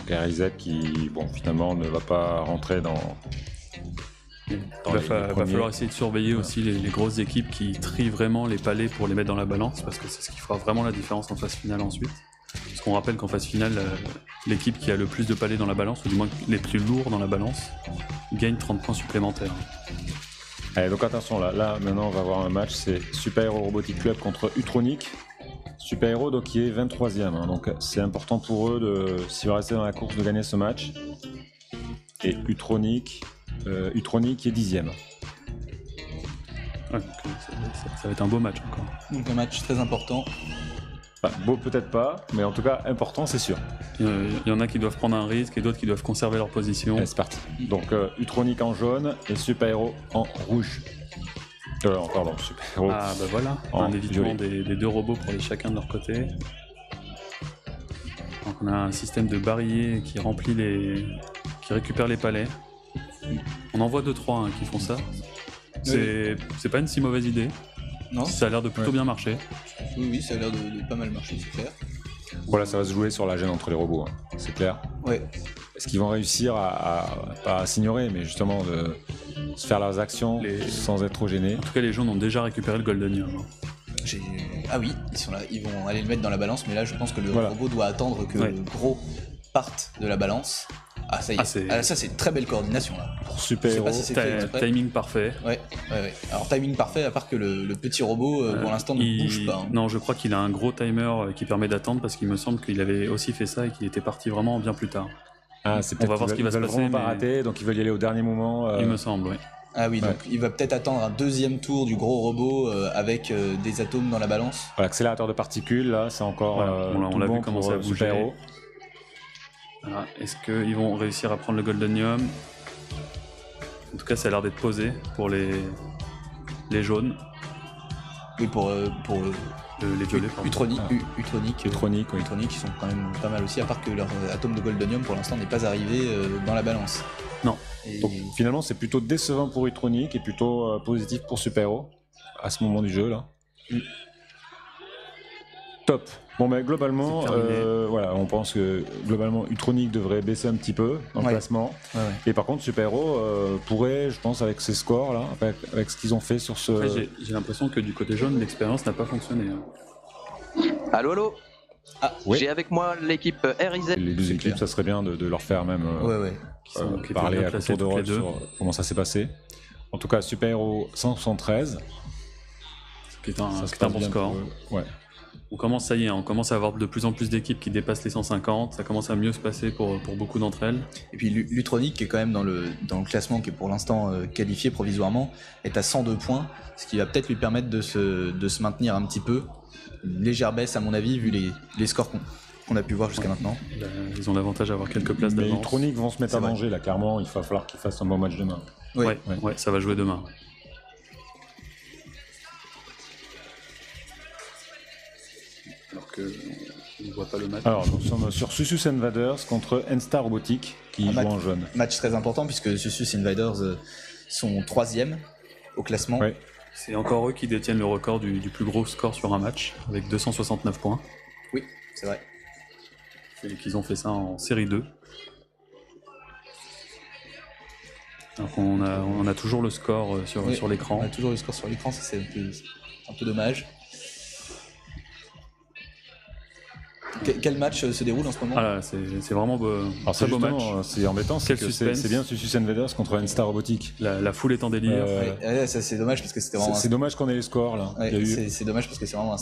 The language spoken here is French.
Donc RIZ qui, bon, finalement ne va pas rentrer dans Il va falloir essayer de surveiller aussi les grosses équipes qui trient vraiment les palets pour les mettre dans la balance, parce que c'est ce qui fera vraiment la différence en phase finale ensuite. Parce qu'on rappelle qu'en phase finale, l'équipe qui a le plus de palets dans la balance, ou du moins les plus lourds dans la balance, gagne 30 points supplémentaires. Allez, donc attention, là maintenant on va avoir un match, c'est Super Hero Robotic Club contre Utronic. Super Hero donc, qui est 23ème, hein, donc c'est important pour eux, s'ils veulent rester dans la course, de gagner ce match. Et Utronic qui est 10ème. Ouais, donc, ça va être un beau match encore. Donc un match très important. Enfin, beau peut-être pas, mais en tout cas important c'est sûr. Il y en a qui doivent prendre un risque et d'autres qui doivent conserver leur position. Allez, c'est parti. Donc Utronic en jaune et Super Hero en rouge. Pardon, Super Hero. Ah bah voilà, un évitement des deux robots pour les chacun de leur côté. Donc on a un système de barillet qui récupère les palets. On en voit 2-3 qui font ça. C'est pas une si mauvaise idée. Non. Ça a l'air de plutôt bien marcher. Oui, ça a l'air de pas mal marcher, c'est clair. Voilà, ça va se jouer sur la gêne entre les robots, hein, c'est clair. Ouais. Est-ce qu'ils vont réussir pas à s'ignorer, mais justement de se faire leurs actions sans être trop gênés? En tout cas, les jaunes ont déjà récupéré le Goldenium. Ah oui, ils sont là, ils vont aller le mettre dans la balance, mais là je pense que le robot doit attendre que le gros parte de la balance. Ah ça y est, ça c'est une très belle coordination là. Pour Super Hero, timing parfait. Ouais. Alors timing parfait, à part que le petit robot pour l'instant ne bouge pas. Hein. Non, je crois qu'il a un gros timer qui permet d'attendre, parce qu'il me semble qu'il avait aussi fait ça et qu'il était parti vraiment bien plus tard. Ah, c'est peut-être on va voir ce qui va se passer. Vraiment pas rater, donc ils veulent y aller au dernier moment. Il me semble, oui. Ah oui, donc il va peut-être attendre un deuxième tour du gros robot avec des atomes dans la balance. L'accélérateur de particules, là, c'est encore on l'a bon vu commencer à bouger. Super Hero. Voilà. Est-ce qu'ils vont réussir à prendre le Goldenium? En tout cas, ça a l'air d'être posé pour les jaunes. Oui, pour les violets, pardon. Utronic, ils sont quand même pas mal aussi, à part que leur atome de Goldenium pour l'instant n'est pas arrivé dans la balance. Non. Donc, finalement, c'est plutôt décevant pour Utronic et plutôt positif pour Super Hero à ce moment du jeu là. Top. Bon, mais globalement, on pense que globalement Utronic devrait baisser un petit peu dans le classement. Et par contre, Super Hero pourrait, je pense, avec ses scores là, avec ce qu'ils ont fait sur ce. Après, j'ai l'impression que du côté jaune, l'expérience n'a pas fonctionné. Allô. J'ai avec moi l'équipe RIZ. Les deux équipes, ça serait bien de leur faire même parler à tour de rôle sur comment ça s'est passé. En tout cas, Super Hero 173. Ce qui est un bon score. On commence à avoir de plus en plus d'équipes qui dépassent les 150, ça commence à mieux se passer pour beaucoup d'entre elles. Et puis l'Utronic, qui est quand même dans le classement, qui est pour l'instant qualifié provisoirement, est à 102 points, ce qui va peut-être lui permettre de se maintenir un petit peu. Une légère baisse à mon avis, vu les scores qu'on a pu voir jusqu'à maintenant. Ils ont l'avantage d'avoir quelques places d'avance. Mais Utronic vont se mettre à danger là, clairement, il va falloir qu'ils fassent un bon match demain. Ouais, ça va jouer demain. Alors que on ne voit pas le match. Alors nous sommes sur Susus Invaders contre N-Star Robotic qui joue en jaune. Match très important puisque Susus Invaders sont 3e au classement. C'est encore eux qui détiennent le record du plus gros score sur un match avec 269 points. Oui, c'est vrai. Et qu'ils ont fait ça en série 2. Donc on a toujours le score sur l'écran. On a toujours le score sur l'écran, ça c'est un peu dommage. Quel match se déroule en ce moment? C'est vraiment très beau match. C'est embêtant, c'est bien Susus Invaders contre N-Star Robotic. La foule est en délire. Ça c'est dommage parce que c'était vraiment. C'est dommage qu'on ait les scores là. C'est dommage parce que c'est vraiment un